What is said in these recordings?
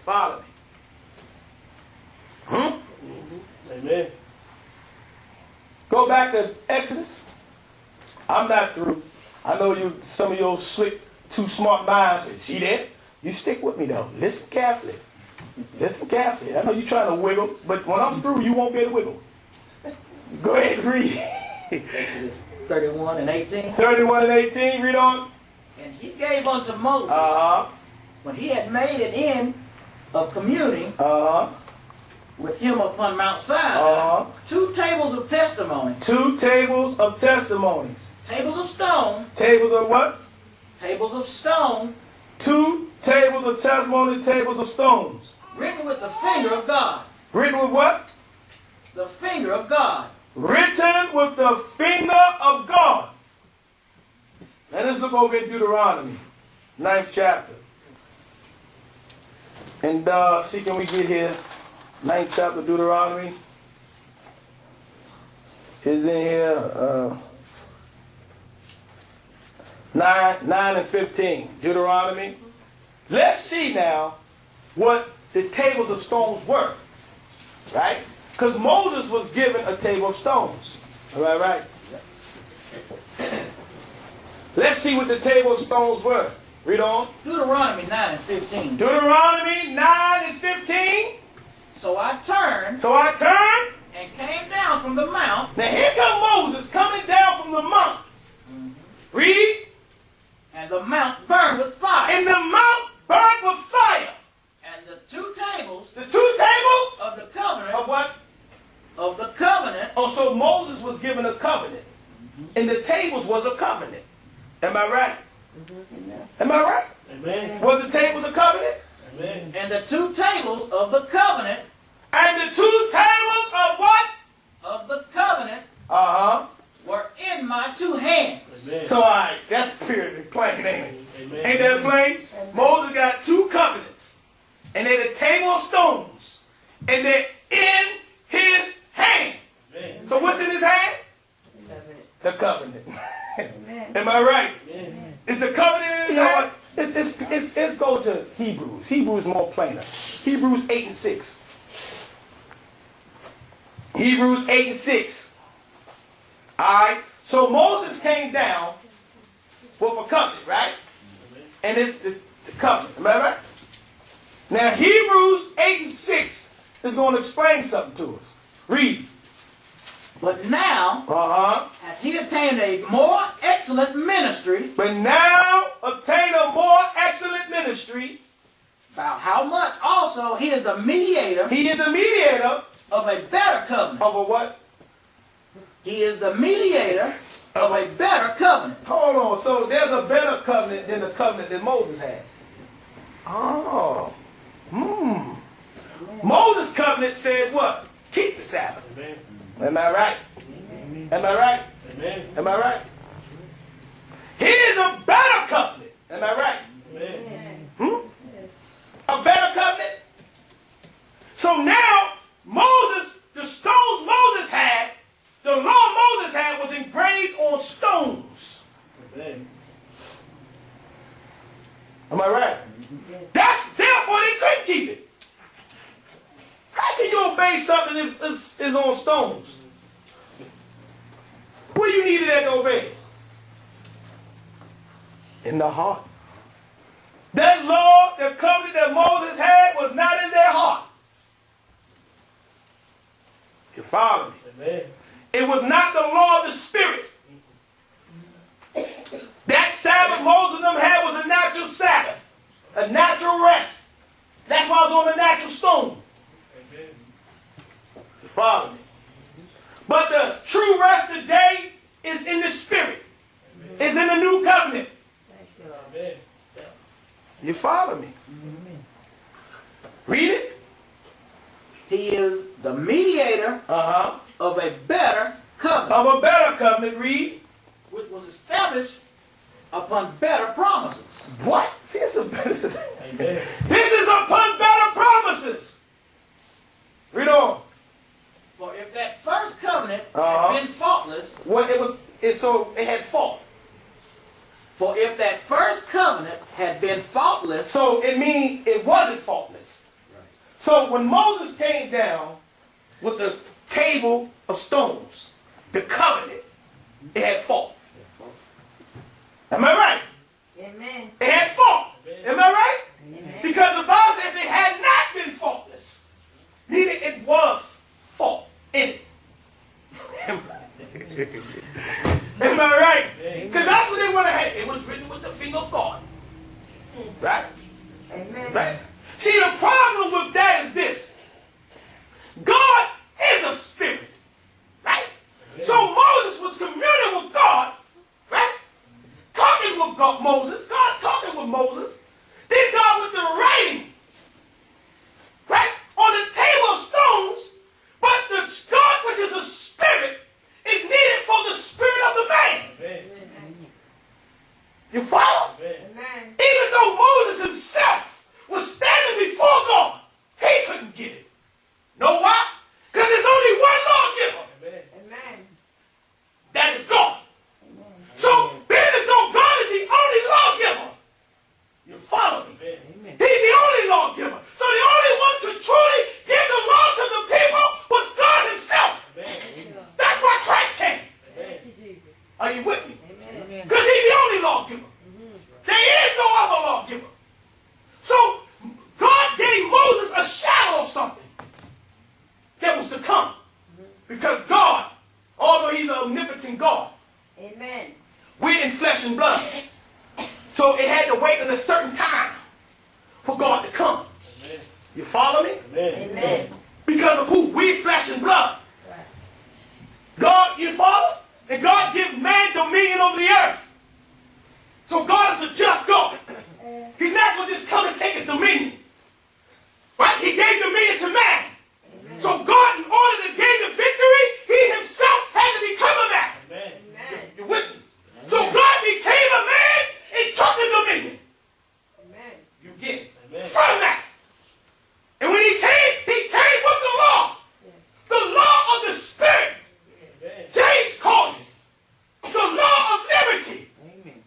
follow me? Amen. Go back to Exodus. I'm not through. I know you. Some of your slick, too smart minds say, see that? You stick with me though. Listen carefully. Listen carefully. I know you're trying to wiggle, but when I'm through, you won't be able to wiggle. Go ahead and read. Exodus 31 and 18. 31 and 18, read on. And he gave unto Moses, when he had made an end of communing with him upon Mount Sinai, 2 tables of testimony. 2 tables of testimonies. Tables of stone. Tables of what? Tables of stone. 2 tables of testimony, tables of stones. Written with the finger of God. Written with what? The finger of God. Written with the finger of God. Now let's look over in Deuteronomy, 9th chapter. And see, can we get here? 9th chapter of Deuteronomy is in here. 9 and 15. Deuteronomy. Let's see now what the tables of stones were. Right? Because Moses was given a table of stones. All right? Let's see what the table of stones were. Read on. Deuteronomy 9 and 15. Deuteronomy 9 and 15. So I turned and came down from the mount. Now here comes Moses coming down from the mount. Read. And the mount burned with fire. And the mount burned with fire. And the 2 tables. The 2 tables of the covenant. of what? Of the covenant. Oh, so Moses was given a covenant. And the tables was a covenant. Am I right? Am I right? Amen. Was the tables a covenant? Amen. And the 2 tables of the covenant. And the 2 tables of what? Of the covenant. Were in my 2 hands. Amen. So, all right, that's pretty plain, ain't it? Amen. Ain't that plain? Moses got 2 covenants. And they're the table of stones. And they're in his hand. Amen. So what's in his hand? The covenant. Am I right? Amen. Is the covenant in his hand? Let's go to Hebrews. Hebrews is more plainer. Hebrews 8 and 6. Hebrews 8 and 6. Alright. So Moses came down with a covenant, right? And it's the covenant. Am I right? Now Hebrews 8 and 6 is going to explain something to us. Read. But now hath he attained a more excellent ministry. But now obtain a more excellent ministry. About how much also he is the mediator. He is the mediator of a better covenant. of a what? He is the mediator of a better covenant. Hold on. So there's a better covenant than the covenant that Moses had. Oh. Moses' covenant said what? Keep the Sabbath. Amen. Am I right? Am I right? Amen. Am I right? Here's a better covenant. Am I right? Amen. A better covenant? So now, Moses, the stones Moses had, the law Moses had was engraved on stones. Amen. Am I right? Therefore they couldn't keep it. How can you obey something that is on stones? Where you needed that to obey? In the heart. That law, the covenant that Moses had was not in their heart. You follow me? Amen. It was not the law of the Spirit. That Sabbath Moses and them had was a natural Sabbath. A natural rest. That's why I was on the natural stone. Amen. You follow me? But the true rest today is in the Spirit. Amen. It's in the new covenant. Amen. You follow me? Read it. He is the mediator of a better covenant. Of a better covenant. Read. Which was established upon better promises. What? See, it's a better. Amen. This is upon better promises. Read on. For if that first covenant had been faultless, Well, so it had fault. for if that first covenant had been faultless, So it means it wasn't faultless. So when Moses came down with the table of stones, the covenant, it had fault. Am I right? Amen. It had fault. Am I right? Amen. Because the Bible says if it had not been faultless, meaning it was fault in it. Am I right? Because that's what they want to have. It was written with the finger of God. Right? Amen. Right? See, the problem with that is this. God is a spirit. Right? So Moses was communing with God. Right? Talking with God, Moses. God talking with Moses. Then God with the writing. Right? On the table of stones. But the God, which is a spirit, is needed for the spirit of the man. Amen. You follow? Amen. Even though Moses himself was standing before God, he couldn't get it. Know why? Because there's only one lawgiver. Amen. That is God. Amen. So, being as though God is the only lawgiver, you follow me? Amen. He's the only lawgiver. So the only one to truly give the law to the people was God himself. That's why Christ came. Thank you, Jesus. Are you with me? Amen. Because he's the only lawgiver. There is no other lawgiver. So God gave Moses a shadow of something that was to come. Because God, although he's an omnipotent God, Amen. we're in flesh and blood. So it had to wait in a certain time for God to come. Amen. You follow me? Amen. Because of who? We flesh and blood. Right. God, you follow? And God gives man dominion over the earth. So God is a just God. He's not going to just come and take his dominion. Right? He gave dominion to man. Amen. So God, in order to gain the victory, he himself had to become a man. Amen. Amen. You with me? So God became a man and took the dominion. Amen. You get it? Amen. From that. And when he came with the law. The law of the Spirit. Amen. James called it the law of liberty. Amen.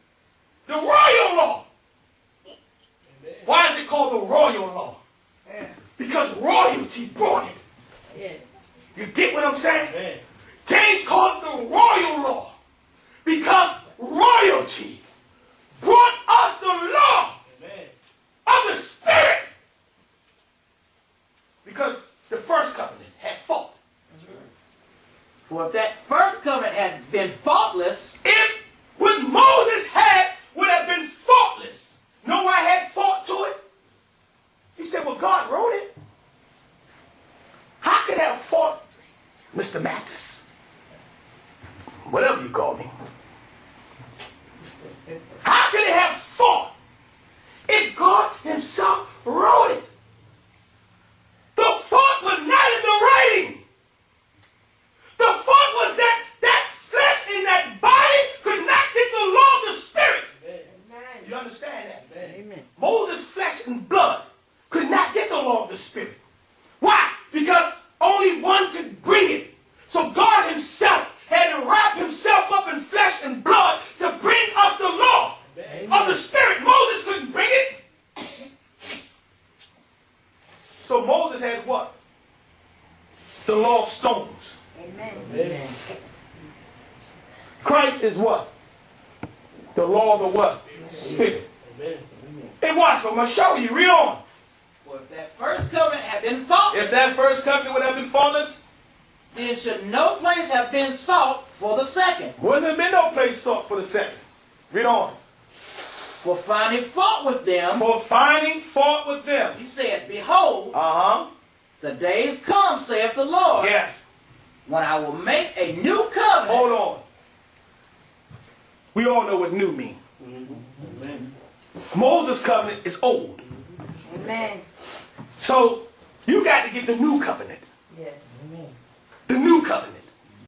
The royal law. Amen. Why is it called the royal law? Yeah. Because royalty brought it. Yeah. You get what I'm saying? Amen. James called it the royal law. Because royalty brought us the law Amen. of the Spirit. Because the first covenant had fault. For if that first covenant had been faultless, If what Moses had would have been faultless, know why I had fault to it? He said, well, God wrote it. How could it have fault, Mr. Mathis? Whatever you call me. How could it have fault if God himself wrote it? The fault was not in the writing. The fault was that flesh in that body could not get the law of the Spirit. Amen. You understand that? Amen. Moses' flesh and blood could not get the law of the Spirit. Why? Because only one could bring it. So God himself had to wrap himself up in flesh and blood to bring us the law of the Spirit. Moses couldn't bring it. So Moses had what? The law of stones. Amen. Amen. Christ is what? The law of the what? Spirit. Amen. Hey, watch, I'm going to show you. Read on. for if that first covenant had been faultless, If that first covenant would have been faultless, then should no place have been sought for the second, wouldn't have been no place sought for the second. Read on. for finding fault with them. For finding fault with them. He said, behold, the days come, saith the Lord, Yes. when I will make a new covenant. Hold on. We all know what new means. Amen. Moses' covenant is old. Amen. So you got to get the new covenant. Yes. The new covenant.